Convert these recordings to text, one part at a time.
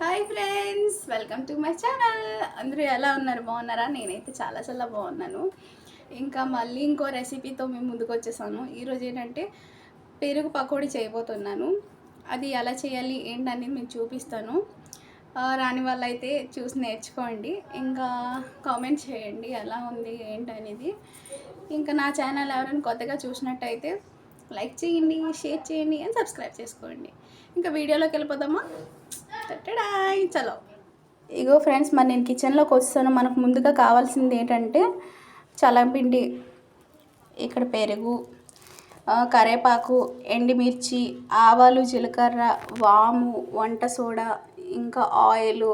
Hi friends, welcome to my channel. అందరూ ఎలా ఉన్నారు? బాగున్నారా? నేనైతే చాలా చాలా బాగున్నాను. ఇంకా మళ్ళీ ఇంకో రెసిపీతో మేము ముందుకు వచ్చేసాను. ఈరోజు ఏంటంటే పెరుగు పకోడీ చేయబోతున్నాను. అది ఎలా చేయాలి ఏంటనేది మీకు చూపిస్తాను. రాని వాళ్ళైతే చూసి నేర్చుకోండి. ఇంకా కామెంట్ చేయండి ఎలా ఉంది ఏంటనేది. ఇంకా నా ఛానల్ ఎవరైనా కొత్తగా చూసినట్టయితే లైక్ చేయండి, షేర్ చేయండి అండ్ సబ్స్క్రైబ్ చేసుకోండి. ఇంకా వీడియోలోకి వెళ్ళిపోదామా? చలో. ఇగో ఫ్రెండ్స్, మరి నేను కిచెన్లోకి వస్తాను. మనకు ముందుగా కావాల్సింది ఏంటంటే చలంపిండి, ఇక్కడ పెరుగు, కరేపాకు, ఎండుమిర్చి, ఆవాలు, జీలకర్ర, వాము, వంట సోడా, ఇంకా ఆయిల్,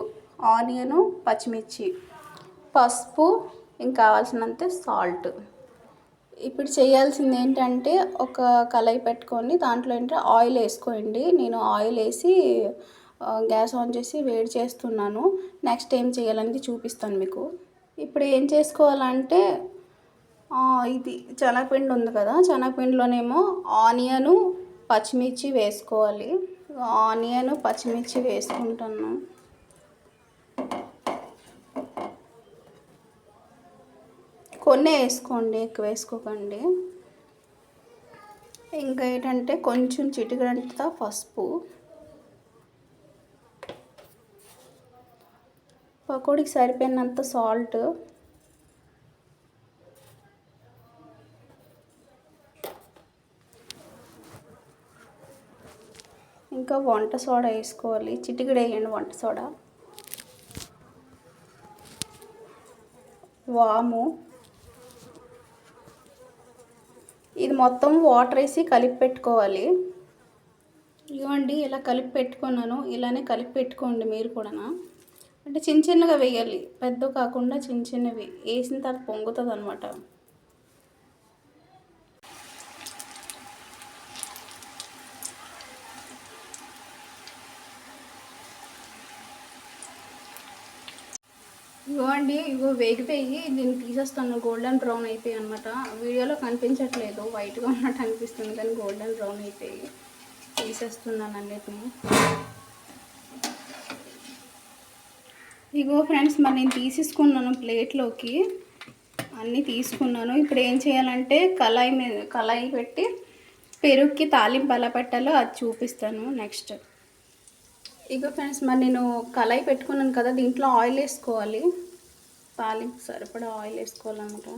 ఆనియను, పచ్చిమిర్చి, పసుపు, ఇంకా కావాల్సినంత సాల్ట్. ఇప్పుడు చేయాల్సింది ఏంటంటే ఒక కళాయి పెట్టుకొని దాంట్లో ఏంటంటే ఆయిల్ వేసుకోండి. నేను ఆయిల్ వేసి గ్యాస్ ఆన్ చేసి వేడి చేస్తున్నాను. నెక్స్ట్ ఏం చేయాలనేది చూపిస్తాను మీకు. ఇప్పుడు ఏం చేసుకోవాలంటే ఇది శనగపిండి ఉంది కదా, శనగపిండిలోనేమో ఆనియను, పచ్చిమిర్చి వేసుకోవాలి. ఆనియను, పచ్చిమిర్చి వేసుకుంటున్నాను. కొన్ని వేసుకోండి, ఎక్కువ వేసుకోకండి. ఇంకా ఏంటంటే కొంచెం చిటికెడంత పసుపు, పకోడీకి సరిపోయినంత సాల్ట్, ఇంకా వంట సోడా వేసుకోవాలి. చిటికెడు వేయండి వంట సోడా, వాము. ఇది మొత్తం వాటర్ వేసి కలిపి పెట్టుకోవాలి. ఇవ్వండి, ఇలా కలిపి పెట్టుకున్నాను. ఇలానే కలిపి పెట్టుకోండి మీరు కూడా. అంటే చిన్న చిన్నగా వేయాలి, పెద్ద కాకుండా చిన్న చిన్నవి వేసిన తర్వాత పొంగుతుంది అనమాట. ఇవ్వండి, వేగిపోయి దీన్ని తీసేస్తాను. గోల్డెన్ బ్రౌన్ అయిపోయి అనమాట. వీడియోలో కనిపించట్లేదు, వైట్గా ఉన్నట్టు అనిపిస్తుంది కానీ గోల్డెన్ బ్రౌన్ అయిపోయి తీసేస్తున్నాను అన్నిటిని. ఇగో ఫ్రెండ్స్, మరి నేను తీసేసుకున్నాను ప్లేట్లోకి, అన్నీ తీసుకున్నాను. ఇప్పుడు ఏం చేయాలంటే కళాయి పెట్టి పెరుగుకి తాలింపు ఎలా పెట్టాలో అది చూపిస్తాను నెక్స్ట్. ఇగో ఫ్రెండ్స్, మరి నేను కళాయి పెట్టుకున్నాను కదా, దీంట్లో ఆయిల్ వేసుకోవాలి. తాలింపు సరిపడా ఆయిల్ వేసుకోవాలన్నమాట.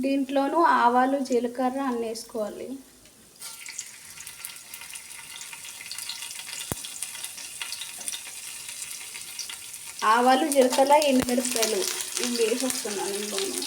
దీంట్లోనూ ఆవాలు, జీలకర్ర అన్నీ వేసుకోవాలి. ఆవాలు, జీలకర్ర, ఎండుమిరపకాయలు ఇవి వేసేస్తున్నాను ఇందులోనే.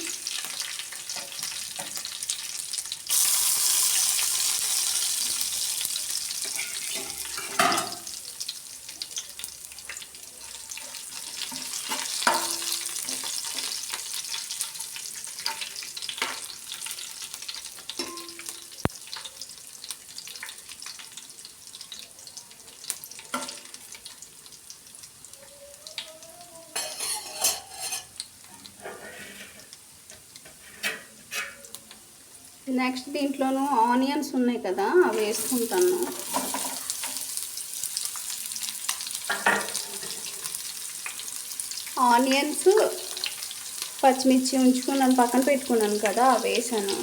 నెక్స్ట్ దీంట్లోనూ ఆనియన్స్ ఉన్నాయి కదా, అవి వేసుకుంటాను. ఆనియన్స్, పచ్చిమిర్చి ఉంచుకున్నాను, పక్కన పెట్టుకున్నాను కదా, అవి వేసాను.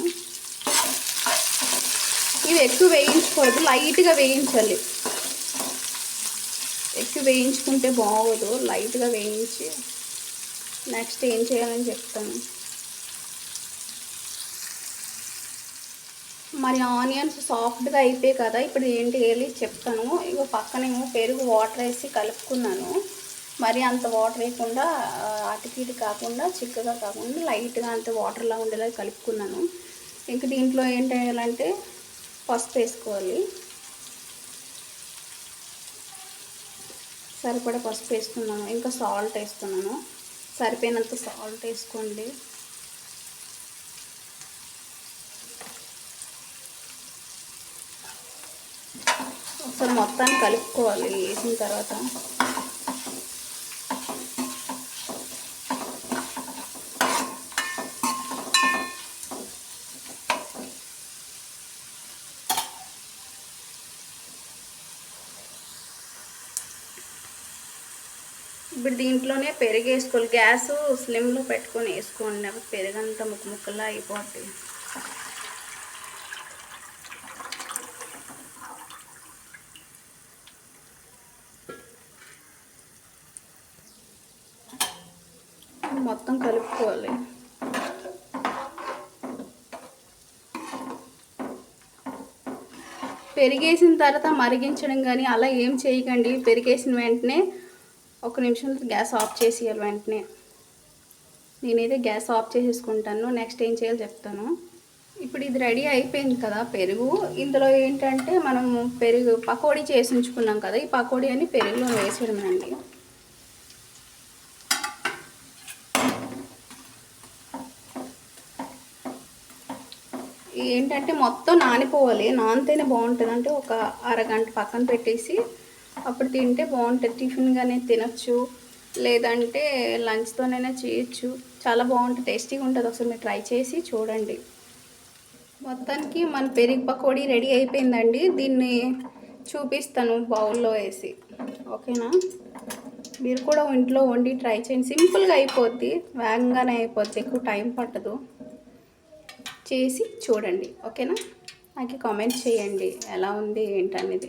ఇవి ఎక్కువ వేయించుకోవద్దు, లైట్గా వేయించాలి. ఎక్కువ వేయించుకుంటే బాగోదు, లైట్గా వేయించి నెక్స్ట్ ఏం చేయాలని చెప్తాను. మరి ఆనియన్స్ సాఫ్ట్గా అయిపోయి కదా, ఇప్పుడు ఏంటి వేయాలి చెప్తాను. ఇగో పక్కనేమో పెరుగు వాటర్ వేసి కలుపుకున్నాను. మరి అంత వాటర్ వేయకుండా, అటుకిటి కాకుండా, చిక్కగా కాకుండా లైట్గా అంత వాటర్లా ఉండేలా కలుపుకున్నాను. ఇంక దీంట్లో ఏం చేయాలంటే పసుపు వేసుకోవాలి. సరిపడా పసుపు వేసుకున్నాను. ఇంకా సాల్ట్ వేస్తున్నాను, సరిపోయినంత సాల్ట్ వేసుకోండి. ఒకసారి మొత్తాన్ని కలుపుకోవాలి. వేసిన తర్వాత ఇప్పుడు దీంట్లోనే పెరుగు వేసుకోవాలి. గ్యాస్ స్లిమ్లో పెట్టుకొని వేసుకోండి, అప్పుడు పెరుగంతా ముక్కలా అయిపోతుంది. మొత్తం కలుపుకోవాలి. పెరిగేసిన తర్వాత మరిగించడం కానీ అలా ఏం చేయకండి. పెరిగేసిన వెంటనే 1 నిమిషం గ్యాస్ ఆఫ్ చేసేయాలి వెంటనే. నేనైతే గ్యాస్ ఆఫ్ చేసేసుకుంటాను. నెక్స్ట్ ఏం చేయాలో చెప్తాను. ఇప్పుడు ఇది రెడీ అయిపోయింది కదా పెరుగు. ఇందులో ఏంటంటే మనం పెరుగు పకోడీ చేసి ఉంచుకున్నాం కదా, ఈ పకోడీ అని పెరుగులో వేసేయడమేనండి. ఏంటంటే మొత్తం నానిపోవాలి, నానితేనే బాగుంటుంది. అంటే ఒక అరగంట పక్కన పెట్టేసి అప్పుడు తింటే బాగుంటుంది. టిఫిన్గానే తినచ్చు, లేదంటే లంచ్తోనైనా చేయొచ్చు. చాలా బాగుంటుంది, టేస్టీగా ఉంటుంది. ఒకసారి మీరు ట్రై చేసి చూడండి. మొత్తానికి మన పెరుగు పకోడీ రెడీ అయిపోయిందండి. దీన్ని చూపిస్తాను బౌల్లో వేసి, ఓకేనా? మీరు కూడా ఇంట్లో వండి ట్రై చేయండి. సింపుల్గా అయిపోద్ది, వేగంగానే అయిపోద్ది, ఎక్కువ టైం పట్టదు. చేసి చూడండి, ఓకేనా? నాకు కామెంట్ చేయండి ఎలా ఉంది ఏంటనేది.